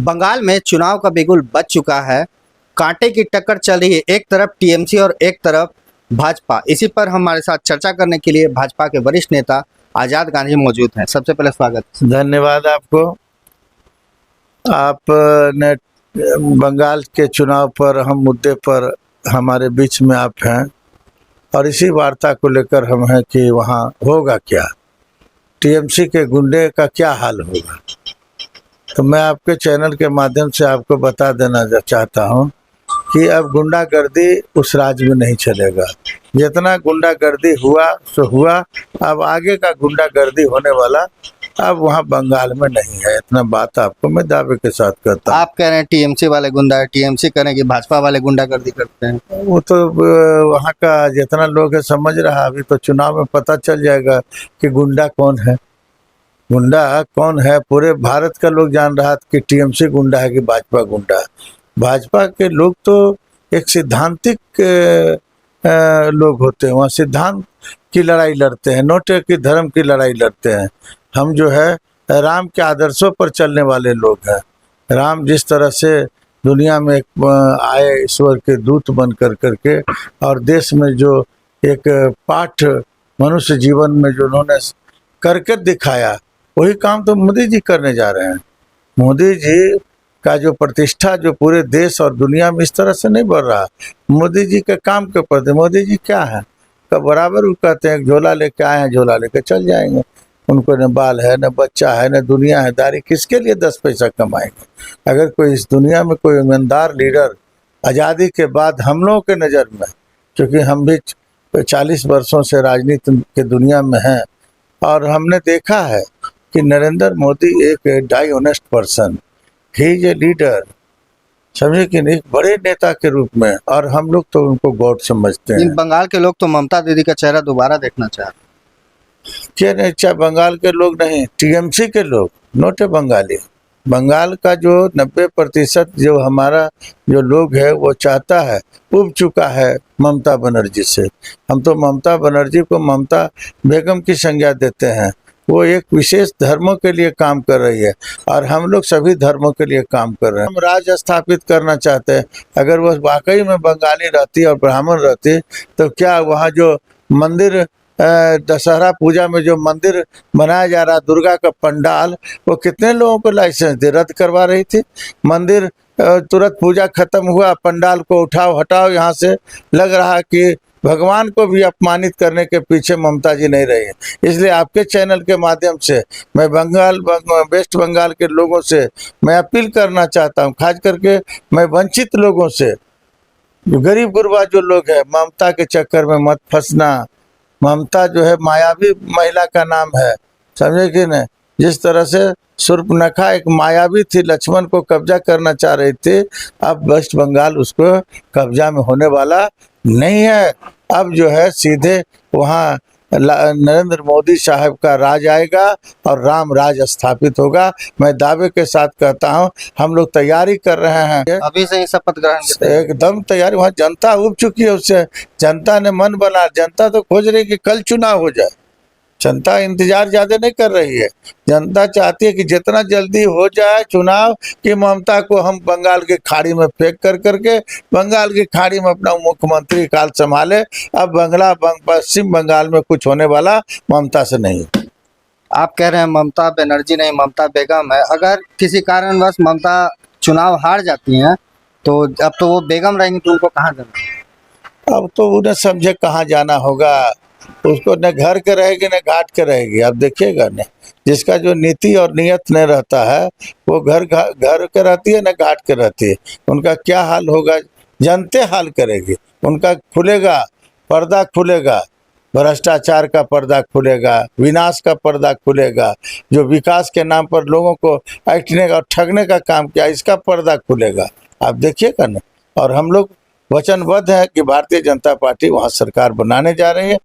बंगाल में चुनाव का बिगुल बज चुका है। कांटे की टक्कर चल रही है, एक तरफ टीएमसी और एक तरफ भाजपा। इसी पर हमारे साथ चर्चा करने के लिए भाजपा के वरिष्ठ नेता आजाद गांधी मौजूद हैं। सबसे पहले स्वागत। धन्यवाद आपको। आपने बंगाल के चुनाव पर हम मुद्दे पर हमारे बीच में आप हैं और इसी वार्ता को लेकर हम हैं कि वहाँ होगा क्या, टीएमसी के गुंडे का क्या हाल होगा। तो मैं आपके चैनल के माध्यम से आपको बता देना चाहता हूँ कि अब गुंडागर्दी उस राज्य में नहीं चलेगा। जितना गुंडागर्दी हुआ सो हुआ, अब आगे का गुंडागर्दी होने वाला अब वहाँ बंगाल में नहीं है। इतना बात आपको मैं दावे के साथ कहता हूँ। आप कह रहे हैं टीएमसी वाले गुंडा है, टीएमसी कह रहे हैं कि भाजपा वाले गुंडागर्दी करते हैं। वो तो वहाँ का जितना लोग है समझ रहा, अभी तो चुनाव में पता चल जाएगा कि गुंडा कौन है। गुंडा कौन है पूरे भारत का लोग जान रहा कि टीएमसी गुंडा है कि भाजपा गुंडा है। भाजपा के लोग तो एक सिद्धांतिक लोग होते हैं, वहाँ सिद्धांत की लड़ाई लड़ते हैं, नोट की धर्म की लड़ाई लड़ते हैं। हम जो है राम के आदर्शों पर चलने वाले लोग हैं। राम जिस तरह से दुनिया में एक आए ईश्वर के दूत बन कर करके और देश में जो एक पाठ मनुष्य जीवन में जो उन्होंने करके दिखाया, वही काम तो मोदी जी करने जा रहे हैं। मोदी जी का जो प्रतिष्ठा जो पूरे देश और दुनिया में इस तरह से नहीं बढ़ रहा। मोदी जी के काम के प्रति मोदी जी क्या है का बराबर वो कहते हैं झोला लेके आए हैं, झोला लेके चल जाएंगे। उनको न बाल है, न बच्चा है, न दुनिया है दारी, किसके लिए 10 पैसा कमाएंगे। अगर कोई इस दुनिया में कोई ईमानदार लीडर आज़ादी के बाद हम लोगों के नज़र में, क्योंकि हम भी 40 वर्षों से राजनीति के दुनिया में हैं और हमने देखा है कि नरेंद्र मोदी एक dishonest person, he is a leader, समझे कि नहीं, बड़े नेता के रूप में, और हम लोग तो उनको गॉड समझते हैं। बंगाल के लोग तो ममता दीदी का चेहरा दोबारा देखना चाहते हैं। क्या नहीं चाहे बंगाल के लोग नहीं, टीएमसी के लोग, नोट बंगाली। बंगाल का जो 90% जो हमारा जो लोग है वो चाहता है, उब चुका है ममता बनर्जी से। हम तो ममता बनर्जी को ममता बेगम की संज्ञा देते हैं। वो एक विशेष धर्मों के लिए काम कर रही है और हम लोग सभी धर्मों के लिए काम कर रहे हैं। हम राज स्थापित करना चाहते हैं। अगर वो वाकई में बंगाली रहती और ब्राह्मण रहती तो क्या वहाँ जो मंदिर दशहरा पूजा में जो मंदिर बनाया जा रहा दुर्गा का पंडाल, वो कितने लोगों को लाइसेंस दे रद्द करवा रही थी। मंदिर तुरंत पूजा खत्म हुआ, पंडाल को उठाओ हटाओ यहाँ से। लग रहा कि भगवान को भी अपमानित करने के पीछे ममता जी नहीं रही है। इसलिए आपके चैनल के माध्यम से मैं वेस्ट बंगाल के लोगों से मैं अपील करना चाहता हूँ, खास करके मैं वंचित लोगों से, जो गरीब गुरबा जो लोग हैं, ममता के चक्कर में मत फंसना। ममता जो है मायावी महिला का नाम है, समझे कि नहीं। जिस तरह से शूर्पणखा एक मायावी थी, लक्ष्मण को कब्जा करना चाह रही थी, अब वेस्ट बंगाल उसको कब्जा में होने वाला नहीं है। अब जो है सीधे वहाँ नरेंद्र मोदी साहब का राज आएगा और राम राज स्थापित होगा। मैं दावे के साथ कहता हूँ, हम लोग तैयारी कर रहे हैं, अभी से ही शपथ ग्रहण एकदम तैयारी। वहाँ जनता उब चुकी है उससे, जनता ने मन बना, जनता तो खोज रही कि कल चुनाव हो जाए। जनता इंतजार ज्यादा नहीं कर रही है, जनता चाहती है कि जितना जल्दी हो जाए चुनाव, कि ममता को हम बंगाल के खाड़ी में फेंक कर करके बंगाल की खाड़ी में अपना मुख्यमंत्री काल संभाले। अब पश्चिम बंगाल में कुछ होने वाला ममता से नहीं। आप कह रहे हैं ममता बनर्जी नहीं, ममता बेगम है। अगर किसी कारणवश ममता चुनाव हार जाती हैं तो अब तो वो बेगम रहेंगी, तो उनको कहाँ जाना। अब तो उन्हें समझे कहाँ जाना होगा। उसको न घर के रहेगी न घाट के रहेगी। आप देखिएगा न, जिसका जो नीति और नियत नहीं रहता है वो घर के रहती है न घाट के रहती है। उनका क्या हाल होगा, जनते हाल करेगी। उनका खुलेगा, पर्दा खुलेगा, भ्रष्टाचार का पर्दा खुलेगा, विनाश का पर्दा खुलेगा, जो विकास के नाम पर लोगों को ऐंठने और ठगने का काम किया, इसका पर्दा खुलेगा। आप देखिएगा न। और हम लोग वचनबद्ध हैं कि भारतीय जनता पार्टी वहाँ सरकार बनाने जा रही है।